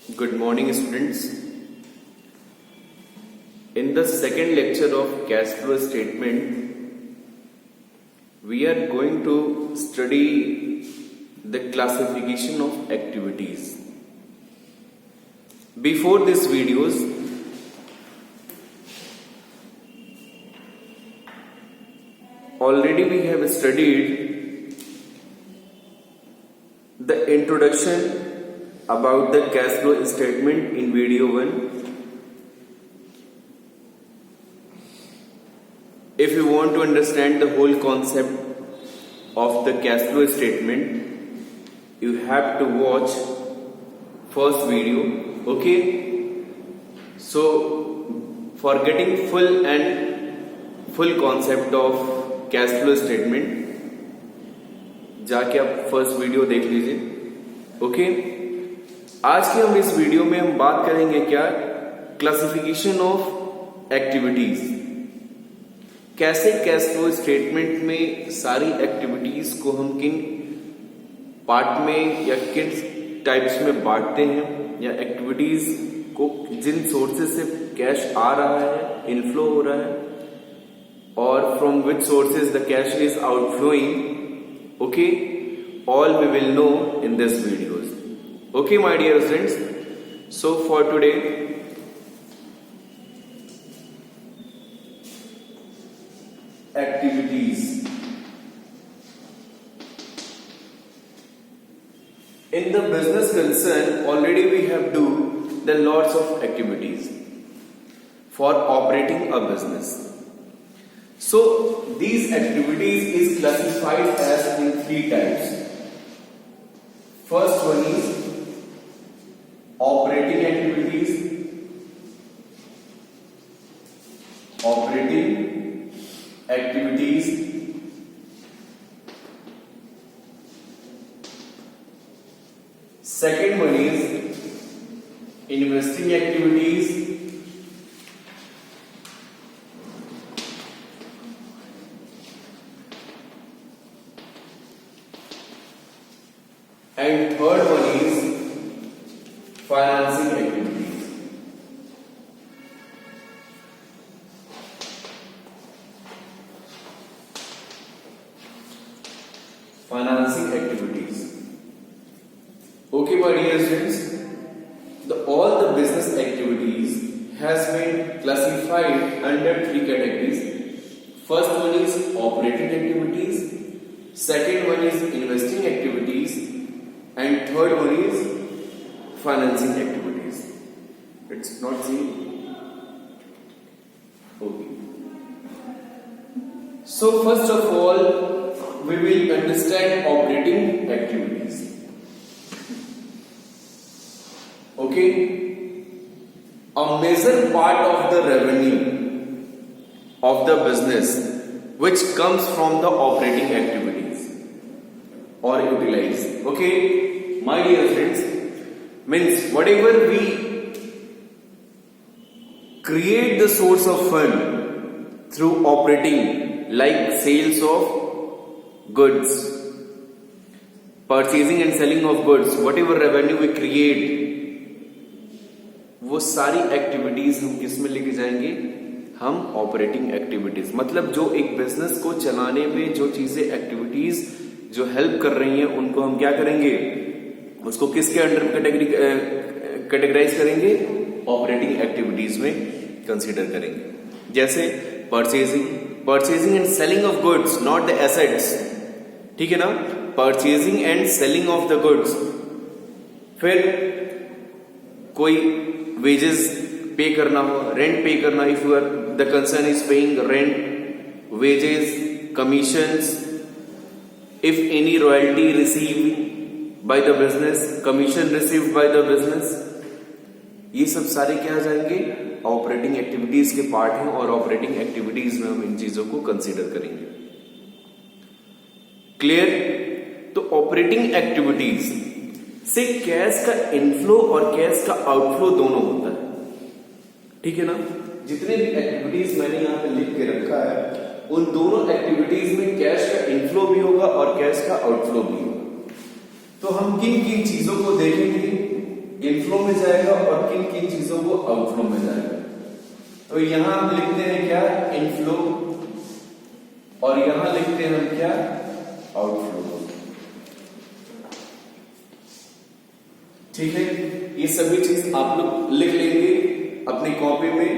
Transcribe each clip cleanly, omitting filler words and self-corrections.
Good morning, students. In the second lecture of cash flow statement, we are going to study the classification of activities. Before these videos, already we have studied the introduction about the cash flow statement in video 1. If you want to understand the whole concept of the cash flow statement, you have to watch first video. Okay, so for getting full concept of cash flow statement, जाके आप first video देख लीजिए. Okay, आज के हम इस video में हम बात करेंगे क्या, क्लासिफिकेशन ऑफ एक्टिविटीज. कैसे कैश फ्लो स्टेटमेंट में सारी एक्टिविटीज को हम किन पार्ट में या किन टाइप्स में बांटते हैं, या एक्टिविटीज को जिन सोर्सेज से कैश आ रहा है, इनफ्लो हो रहा है, और from which sources the cash is outflowing. Okay, all we will know in this videos. Okay, my dear friends, so for today, activities. In the business concern, already we have do the lots of activities for operating a business. So these activities is classified as in three types. First one is operating activities. Second one is investing activities. And third one is financing activities. Okay, my dear students, all the business activities has been classified under three categories. First one is operating activities, second one is investing activities, and third one is financing activities. It's not seen. Okay. So first of all, we will understand operating activities. Okay. A major part of the revenue of the business which comes from the operating activities or utilized. Okay, my dear friends, means whatever we create the source of fund through operating, like sales of goods, purchasing and selling of goods, whatever revenue we create, वो सारी activities हम किस में लेके जाएंगे, हम operating activities. मतलब जो एक बिजनेस को चलाने में जो चीजें एक्टिविटीज जो हेल्प कर रही हैं, उनको हम क्या करेंगे, उसको किसके अंडर कैटेगराइज करेंगे, ऑपरेटिंग एक्टिविटीज में कंसीडर करेंगे. जैसे purchasing and selling of goods, not the assets. ठीक है ना, purchasing and selling of the goods. फिर कोई वेजेस पे करना हो, रेंट पे करना, if you are the concern is paying rent, wages, commissions, if any royalty received by the business, commission received by the business, ये सब सारे क्या आ जाएंगे, ऑपरेटिंग एक्टिविटीज के पार्ट हैं, और ऑपरेटिंग एक्टिविटीज में हम इन चीजों को कंसीडर करेंगे. क्लियर? तो ऑपरेटिंग एक्टिविटीज से कैश का इनफ्लो और कैश का आउटफ्लो दोनों होता है. ठीक है ना, जितने भी एक्टिविटीज मैंने यहां पे लिख के रखा है, उन दोनों एक्टिविटीज में कैश का इनफ्लो भी होगा और कैश का आउटफ्लो भी होगा. तो हम किन किन चीजों को देखेंगे, इनफ्लो में जाएगा और किन किन चीजों को आउटफ्लो में जाएगा। तो यहां हम लिखते हैं क्या, इनफ्लो, और यहां लिखते हैं हम क्या, आउटफ्लो। ठीक है, ये सभी चीज आप लोग लिख लेंगे अपनी कॉपी में,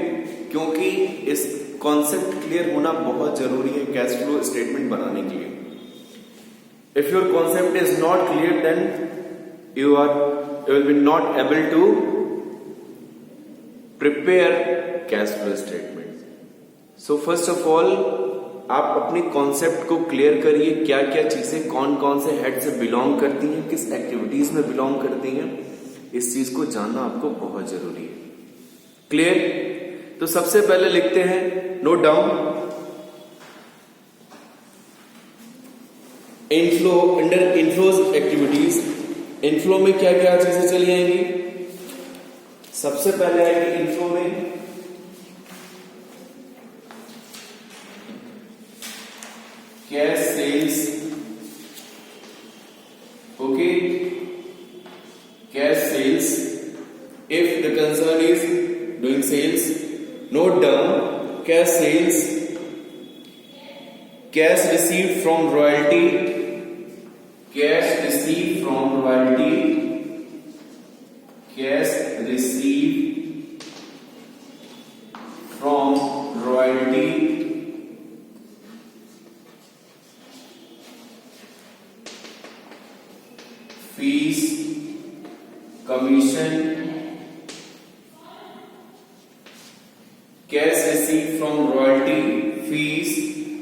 क्योंकि इस कॉन्सेप्ट क्लियर होना बहुत जरूरी है कैश फ्लो स्टेटमेंट बनाने के लिए। If your concept is not clear then you will be not able to prepare cash flow statement. So first of all आप अपनी कॉन्सेप्ट को क्लियर करिए, क्या क्या चीजें कौन कौन से हेड से बिलोंग करती हैं, किस एक्टिविटीज में बिलोंग करती हैं, इस चीज को जानना आपको बहुत जरूरी है। क्लियर? तो सबसे पहले लिखते हैं, note down, inflow, under inflows activities, inflow में क्या क्या चीजें चली आएंगी। सबसे पहले आएगी इनफ्लो में cash sales, okay, cash sales, if the concern is doing sales, note down cash sales, cash received from royalty, cash received from royalty, cash received from royalty, fees, commission, cash received from royalty, fees,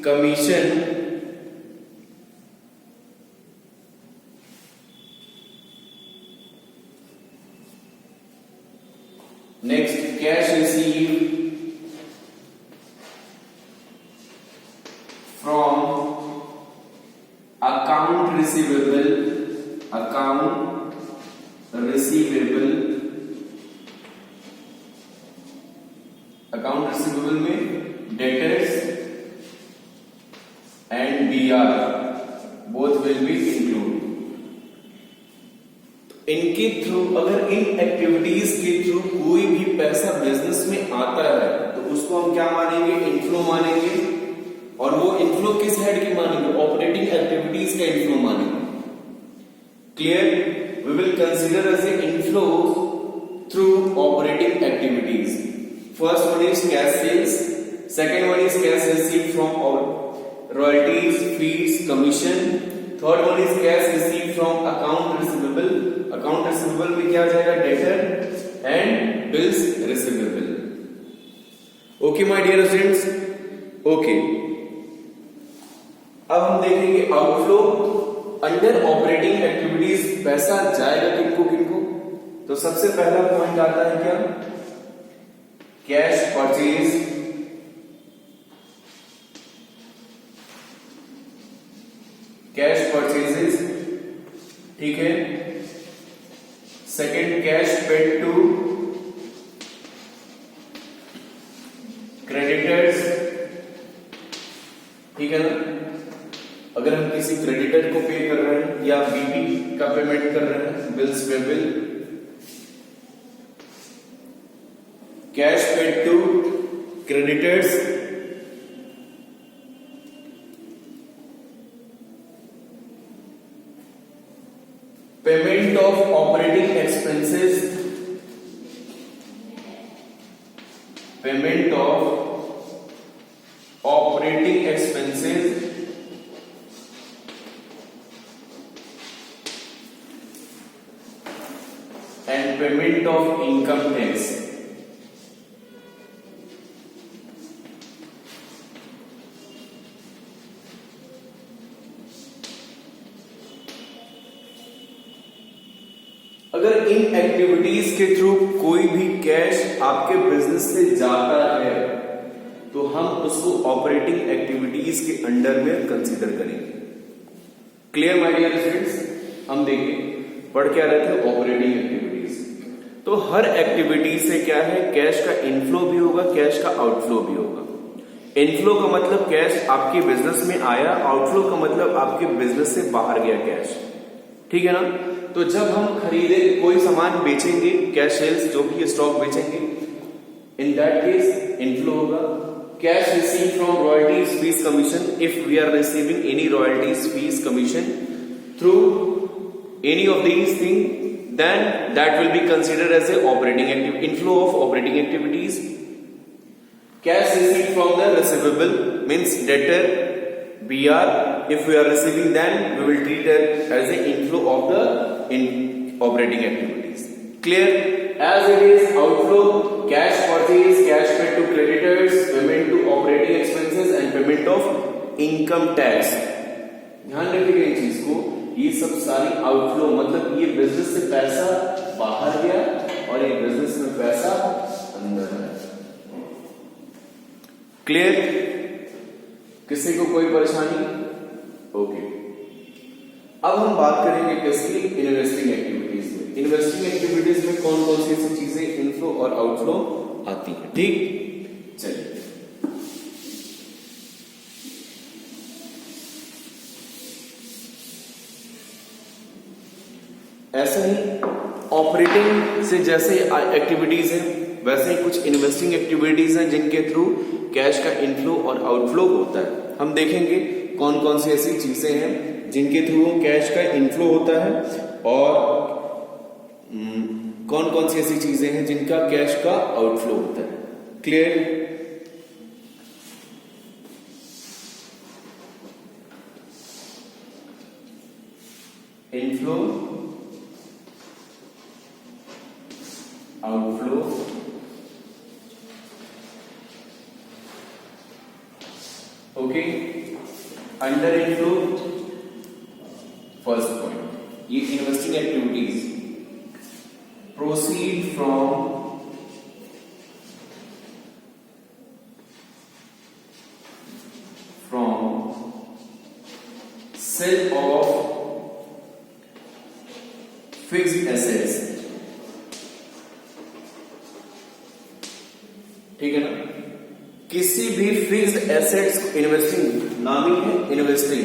commission, next cash received from account receivable, account receivable, account receivable में debtors and BR both will be included। इनके through, अगर इन activities के through कोई भी पैसा business में आता है तो उसको हम क्या मानेंगे, इनफ्लो मानेंगे। और वो इनफ्लो किस हेड की मानेंगे, ऑपरेटिंग एक्टिविटीज का इनफ्लो मानेंगे। Clear? We will consider as a inflow through operating activities. First one is cash sales, second one is cash received from royalties, fees, commission, third one is cash received from account receivable. Account receivable में क्या जाएगा, debtor and bills receivable. Okay my dear students, okay. अब हम देखेंगे outflow. Under operating activities पैसा जाएगा किनको किनको। तो सबसे पहला पॉइंट आता है क्या, कैश परचेज, कैश परचेजेस, ठीक है। Second cash paid to creditors, ठीक है ना। अगर हम किसी क्रेडिटर को पे कर रहे हैं या बीपी का पेमेंट कर रहे हैं, bills payable, cash paid to creditors, payment of operating expenses, payment of operating expenses, and payment of income tax. अगर इन एक्टिविटीज के थ्रू कोई भी कैश आपके बिजनेस से जाता है तो हम उसको ऑपरेटिंग एक्टिविटीज के अंडर में कंसीडर करेंगे। Clear my dear students? हम देखें पढ़ क्या रहे थे, ऑपरेटिंग एक्टिविटीज। तो हर एक्टिविटी से क्या है, कैश का इनफ्लो भी होगा, कैश का आउटफ्लो भी होगा। इनफ्लो का मतलब कैश आपके बिजनेस में आया, आउटफ्लो का मतलब आपके बिजनेस से बाहर गया कैश। ठीक है ना। तो जब हम खरीदे कोई सामान बेचेंगे, कैश सेल्स जो भी स्टॉक बेचेंगे, इन दैट केस इनफ्लो होगा। Cash receive from royalties fees commission, if we are receiving any royalties fees commission through any of these thing, then that will be considered as a operating inflow of operating activities. Cash received from the receivable means debtor BR, if we are receiving, then we will treat it as a inflow of the operating activities. Clear? As it is outflow, cash purchase, cash paid to creditors, payment to operating expenses and payment of income tax. ध्यान रखिएगा इस चीज को, ये सब सारी outflow मतलब ये बिजनेस से पैसा बाहर गया और ये बिजनेस में पैसा अंदर आया। क्लियर? किसी को कोई परेशानी? ओके। अब हम बात करेंगे किसकी? इन्वेस्टिंग एक्टिविटीज में। इन्वेस्टिंग एक्टिविटीज में कौन कौन सी ऐसी चीजें इनफ्लो और आउटफ्लो आती है। ठीक, चलिए ऐसे ही ऑपरेटिंग से जैसे एक्टिविटीज है वैसे ही कुछ इन्वेस्टिंग एक्टिविटीज हैं जिनके थ्रू कैश का इनफ्लो और आउटफ्लो होता है। हम देखेंगे कौन कौन सी ऐसी चीजें हैं जिनके थ्रू कैश का इनफ्लो होता है और कौन कौन सी ऐसी चीजें हैं जिनका कैश का आउटफ्लो होता है। Clear? Inflow, outflow, okay. Under inflow first point, ये investing activities proceed from sale of fixed assets. ठीक है ना। किसी भी फिक्स्ड एसेट्स, इन्वेस्टिंग नाम ही है इन्वेस्टिंग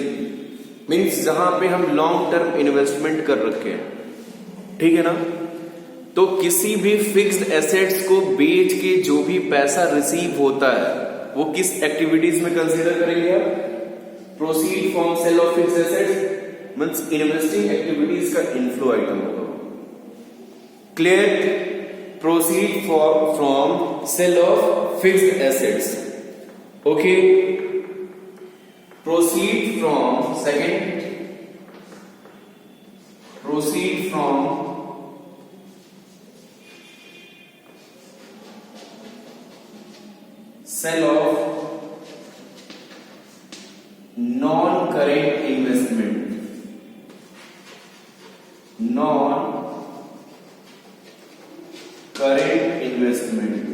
मीन्स जहां पे हम लॉन्ग टर्म इन्वेस्टमेंट कर रखे हैं। ठीक है ना। तो किसी भी फिक्स्ड एसेट्स को बेच के जो भी पैसा रिसीव होता है वो किस एक्टिविटीज में कंसीडर करेंगे आप? Proceed from sale of fixed assets means investing activities का इनफ्लो आइटम होगा। Clear? proceed from sale of fixed assets. Okay. Proceed from second. Proceed from sale of non-current investment. Current investment.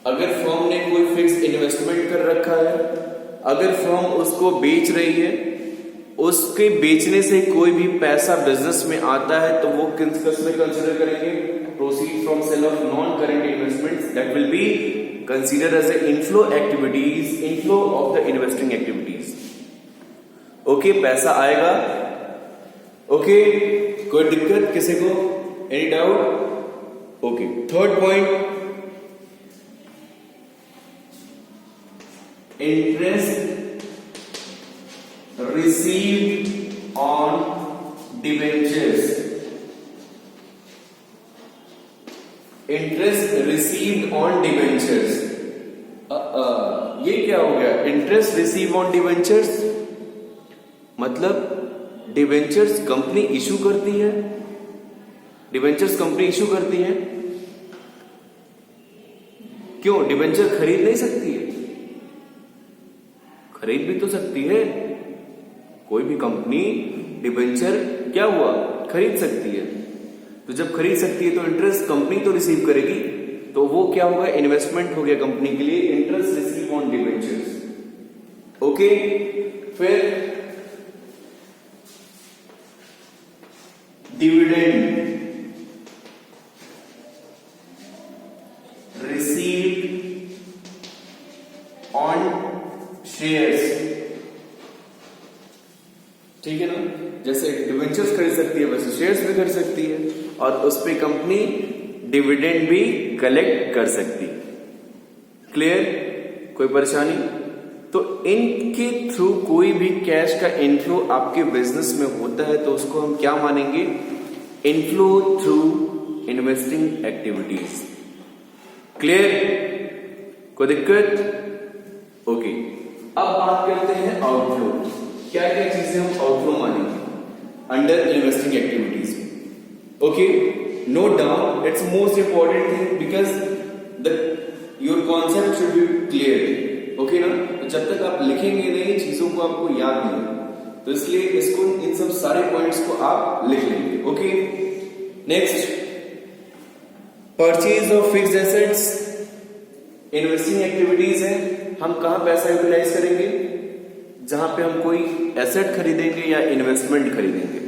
अगर firm ने कोई fix investment कर रखा है, अगर firm उसको बेच रही है, उसके बेचने से कोई भी पैसा बिजनेस में आता है तो वो किस में कंसीडर करेंगे? Proceed from sale of non current investments, that will be consider as a inflow activities, inflow of the investing activities. Okay, पैसा आएगा। ओके, कोई दिक्कत किसी को? Any doubt? Okay. Third point, interest received on debentures. Interest received on debentures, ये क्या हो गया? इंटरेस्ट रिसीव ऑन डिबेंचर्स मतलब डिबेंचर्स कंपनी इशू करती है, डिबेंचर्स कंपनी इशू करती है। क्यों? डिबेंचर खरीद नहीं सकती है? खरीद भी तो सकती है। कोई भी कंपनी डिबेंचर क्या हुआ? खरीद सकती है। तो जब खरीद सकती है तो इंटरेस्ट कंपनी तो रिसीव करेगी, तो वो क्या होगा? इन्वेस्टमेंट हो गया कंपनी के लिए, interest receive on debentures. Okay. फिर डिविडेंड रिसीव्ड ऑन शेयर्स। ठीक है ना। जैसे डिवेंचर्स खरीद सकती है वैसे शेयर्स भी खरीद सकती है, और उस पे कंपनी डिविडेंड भी कलेक्ट कर सकती है। क्लियर? कोई परेशानी? तो इनके थ्रू कोई भी कैश का इनफ्लो आपके बिजनेस में होता है तो उसको हम क्या मानेंगे? Inflow through investing activities. Clear? कोई दिक्कत? ओके, अब बात करते हैं आउटफ्लो। क्या क्या चीजें हम आउटफ्लो मानेंगे under investing activities? Okay, note down, it's most important thing because the your concept should be clear. Okay ना? तो जब तक आप लिखेंगे नहीं चीजों को आपको याद नहीं होगा, तो इसलिए इसको इन सब सारे पॉइंट्स को आप लिख लेंगे। Okay, next, purchase of fixed assets investing activities है। हम कहां पैसा यूटिलाइज करेंगे? जहां पे हम कोई एसेट खरीदेंगे या इन्वेस्टमेंट खरीदेंगे,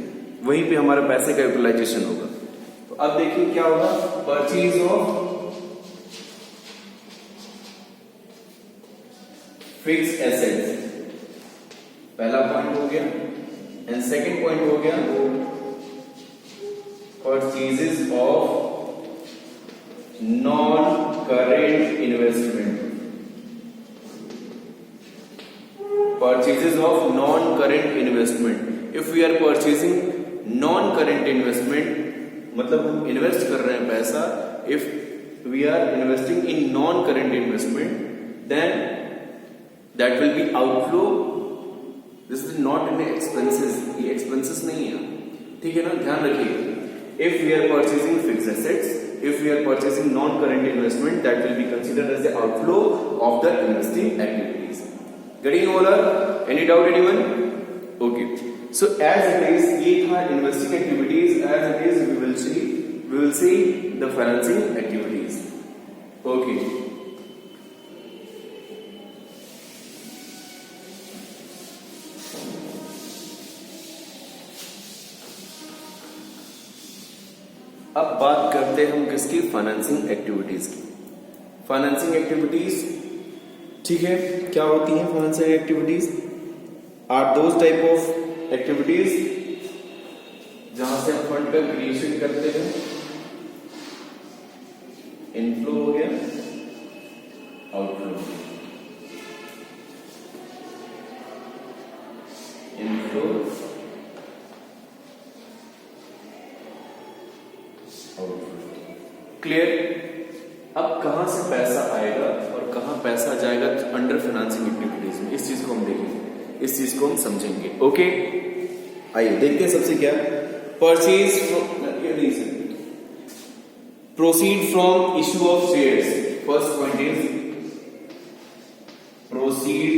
वहीं पे हमारा पैसे का यूटिलाइजेशन होगा। तो अब देखिए क्या होगा, परचेज ऑफ फिक्स्ड एसेट्स, पहला पॉइंट हो गया। एंड सेकंड पॉइंट हो गया purchases of non current investment. Purchases of non-current investment. If we are purchasing non-current investment, मतलब हम इन्वेस्ट कर रहे हैं पैसा, if we are investing in non-current investment, then that will be outflow. This is not in expenses. ये expenses नहीं है, ठीक है ना? ध्यान रखिए. If we are purchasing fixed assets, if we are purchasing non-current investment, that will be considered as the outflow of the investing activities. Getting over? Any doubt anyone? Okay. So as it is, ये था investing activities. As it is, we will see the financing activities. Okay. अब बात करते हैं हम किसकी? Financing activities की। Financing activities, ठीक है, क्या होती हैं financial activities? Are those type of activities जहां से हम फंड का क्रिएशन करते हैं। इनफ्लो हो गया, आउटफ्लो। Inflow, outflow. क्लियर? अब कहां से पैसा आएगा और कहां पैसा जाएगा अंडर फाइनेंसिंग एक्टिविटीज में, इस चीज को हम देखेंगे, इस चीज को हम समझेंगे। ओके, आइए देखते हैं। सबसे क्या? Purchase, proceed from issue of shares. First point is proceed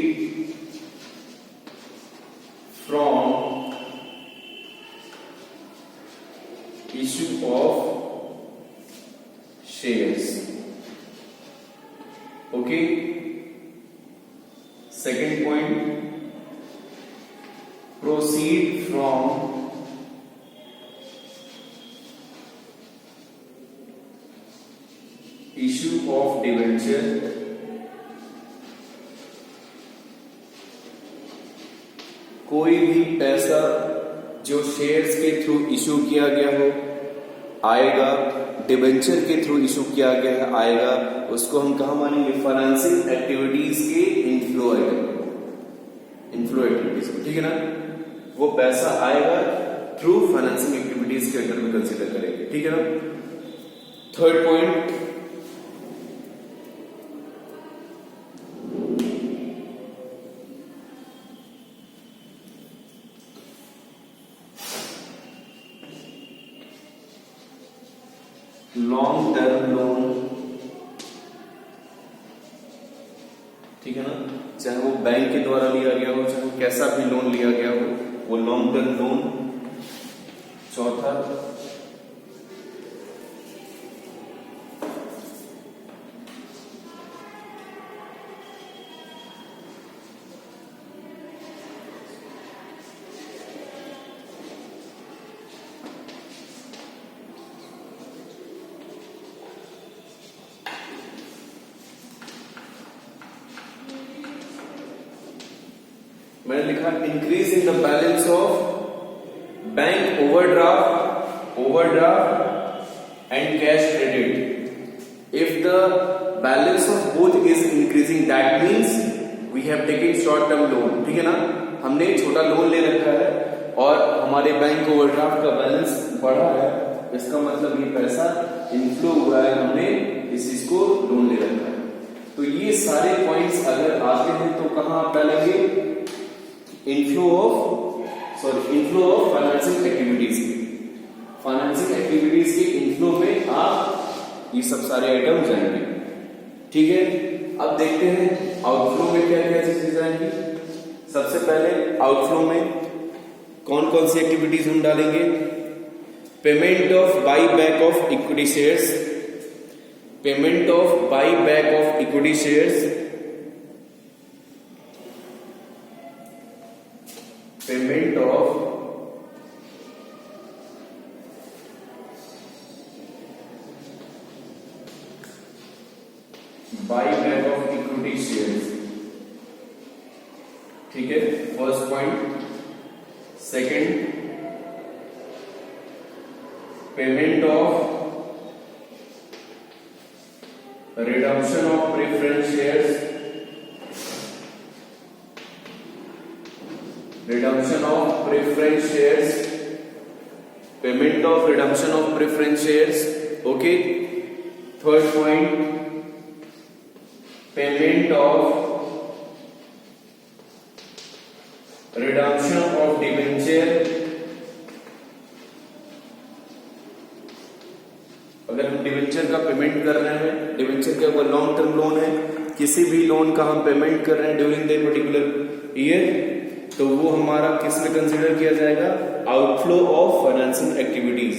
from issue of shares. Okay, second point, proceed from issue of debenture. कोई भी पैसा जो शेयर्स के थ्रू इशू किया गया हो आएगा, डिवेंचर के थ्रू इशू किया गया है आएगा, उसको हम कहा मानेंगे? फाइनेंसिंग एक्टिविटीज के इनफ्लो आएगा, इनफ्लो एक्टिविटीज को, ठीक है ना? वो पैसा आएगा थ्रू फाइनेंसिंग एक्टिविटीज के अंडर में कंसीडर करेंगे, ठीक है ना? Third point, long term loan, ठीक है ना? चाहे वो बैंक के द्वारा लिया गया हो, चाहे कैसा भी लोन लिया गया हो, वो लॉन्ग टर्म लोन। चौथा, मैंने लिखा increase in the balance of bank overdraft and cash credit. If the balance of both is increasing that means we have taken short term loan. ठीक है ना, हमने छोटा लोन ले रखा है और हमारे बैंक ओवरड्राफ्ट का बैलेंस बढ़ा है, इसका मतलब ये पैसा इनफ्लो हुआ है, हमने इस चीज को लोन ले रखा है। तो ये सारे पॉइंट्स अगर आते हैं तो कहां आप डालेंगे? इनफ्लो ऑफ फाइनेंसिंग एक्टिविटीज के इनफ्लो में आप ये सब सारे आइटम जाएंगे। ठीक है, अब देखते हैं आउटफ्लो में क्या क्या चीजें जाएंगी। सबसे पहले आउटफ्लो में कौन कौन सी एक्टिविटीज हम डालेंगे? Payment of by back of equity shares, payment of by back of equity shares, payment of by back of equity shares. ठीक है, first point. Second, payment of redemption of preference shares, redemption of preference shares, payment of redemption of preference shares. Okay, third point, payment of redemption of debenture. अगर हम debenture का payment कर रहे हैं, debenture क्या हुआ? लॉन्ग टर्म लोन है, किसी भी लोन का हम पेमेंट कर रहे हैं ड्यूरिंग द पर्टिकुलर ईयर, तो वो हमारा किस में कंसीडर किया जाएगा? Outflow of financing activities.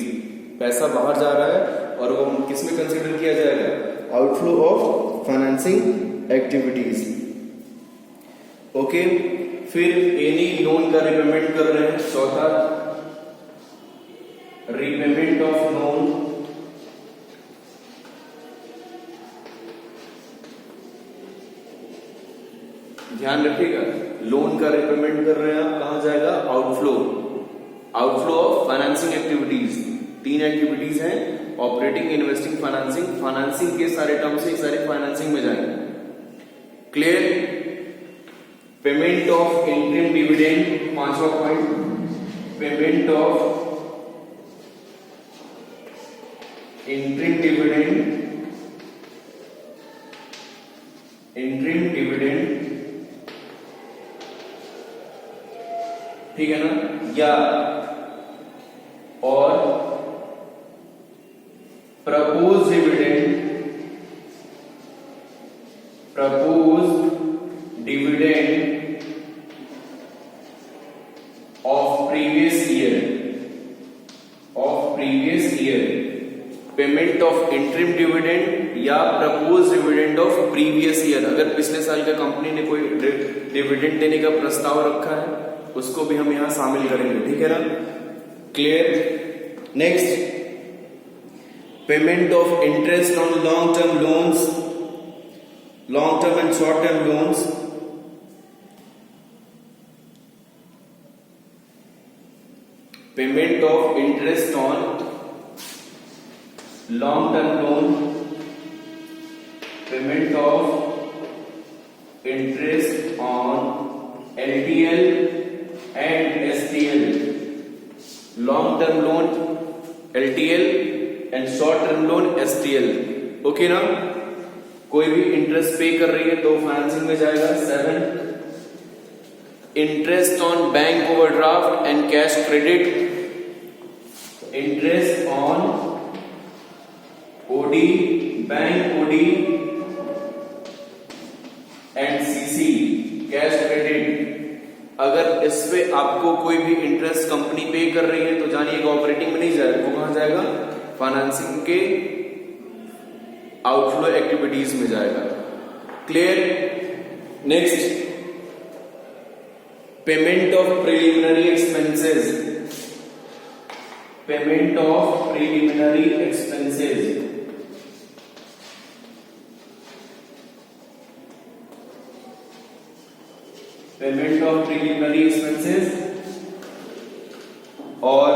पैसा बाहर जा रहा है और वो किस में कंसीडर किया जाएगा? Outflow of financing activities. Okay, फिर एनी लोन का रिपेमेंट कर रहे हैं। चौथा, रीपेमेंट ऑफ लोन, ध्यान रखिएगा, लोन का रिपेमेंट कर रहे हैं आप, कहां जाएगा? Outflow of financing activities. 3 activities हैं, ऑपरेटिंग, इन्वेस्टिंग, फाइनेंसिंग। फाइनेंसिंग के सारे टर्म से सारे फाइनेंसिंग में जाएंगे। Clear? Payment of interim dividend, 5वां point, payment of interim dividend, ठीक है ना, या और propose dividend of previous year, payment of interim dividend या propose dividend of previous year. अगर पिछले साल का कंपनी ने कोई डिविडेंड देने का प्रस्ताव रखा है, उसको भी हम यहां शामिल करेंगे। ठीक है ना, clear? Next, payment of interest on long term and short term loans, payment of interest on long term loan, payment of interest on LTL and STL, long term loan LTL and short term loan STL। Okay ना, कोई भी interest पे कर रही है तो financing में जाएगा। 7, interest on bank overdraft and cash credit, interest on OD, bank OD and CC, cash credit. अगर इस पे आपको कोई भी इंटरेस्ट कंपनी पे कर रही है तो जानिए ऑपरेटिंग में नहीं जाएगा, वो कहां जाएगा? फाइनेंसिंग के आउटफ्लो एक्टिविटीज में जाएगा। Clear? Next, payment of preliminary expenses, payment of preliminary expenses, payment of preliminary expenses और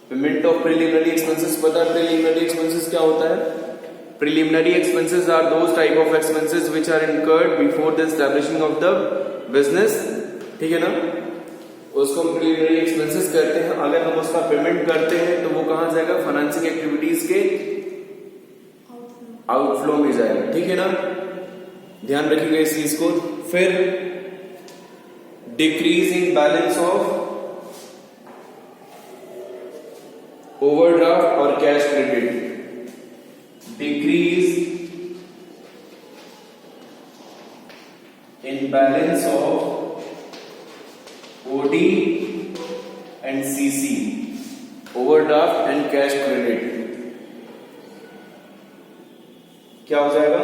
पेमेंट ऑफ प्रिलिमिनरी एक्सपेंसेस, पता है प्रिलिमिनरी एक्सपेंसेस क्या होता है? Preliminary expenses are those type of expenses which are incurred before the establishing of the business, ठीक है ना, उसको हम प्रिलिमिनरी एक्सपेंसेस करते हैं। अगर हम उसका पेमेंट करते हैं तो वो कहां जाएगा? फाइनेंसिंग एक्टिविटीज के आउटफ्लो में जाएगा, ठीक है ना, ध्यान रखिएगा इस चीज को। फिर decrease in balance of overdraft और cash credit, decrease in balance of OD and CC, overdraft and cash credit, क्या हो जाएगा?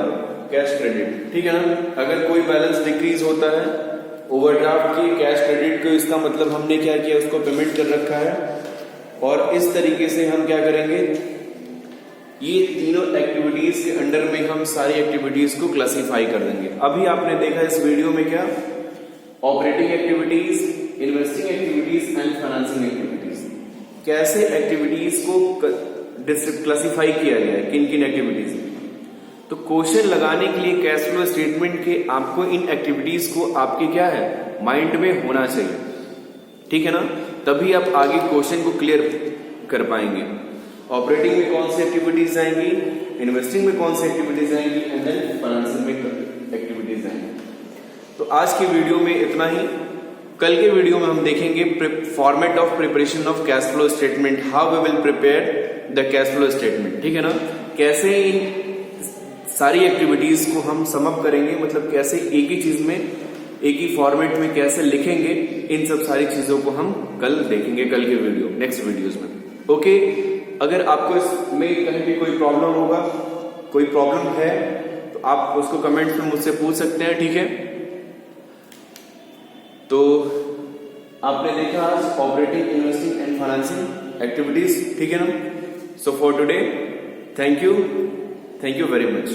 कैश क्रेडिट, ठीक है ना। अगर कोई बैलेंस डिक्रीज होता है ओवरड्राफ्ट की, कैश क्रेडिट को, इसका मतलब हमने क्या किया? उसको पेमेंट कर रखा है। और इस तरीके से हम क्या करेंगे? ये तीनों एक्टिविटीज के अंडर में हम सारी एक्टिविटीज को क्लासिफाई कर देंगे। अभी आपने देखा इस वीडियो में क्या? Operating activities, investing activities and financing activities, कैसे एक्टिविटीज को क्लासिफाई किया गया है, किन किन एक्टिविटीज में। तो क्वेश्चन लगाने के लिए कैश फ्लो स्टेटमेंट के आपको इन एक्टिविटीज को आपके क्या है? माइंड में होना चाहिए, ठीक है ना, तभी आप आगे क्वेश्चन को क्लियर कर पाएंगे। ऑपरेटिंग में कौन सी एक्टिविटीज आएंगी, इन्वेस्टिंग में कौन सी एक्टिविटीज आएंगी, एंड देन फाइनेंसिंग में एक्टिविटीज आएंगी। तो आज की वीडियो में इतना ही। कल के वीडियो में हम देखेंगे format of preparation of cash flow statement, how we will prepare the cash flow statement, ठीक है ना, कैसे इन सारी एक्टिविटीज को हम सम अप करेंगे, मतलब कैसे एक ही चीज में, एक ही फॉर्मेट में कैसे लिखेंगे, इन सब सारी चीजों को हम कल देखेंगे, कल के वीडियो, नेक्स्ट वीडियोस में। ओके, अगर आपको इसमें कहीं भी कोई प्रॉब्लम होगा, कोई प्रॉब्लम है, तो आप उसको कमेंट में मुझसे पूछ सकते हैं, ठीक है। तो आपने देखा आज operating, investing and financing activities, ठीक है ना। So for today, thank you very much.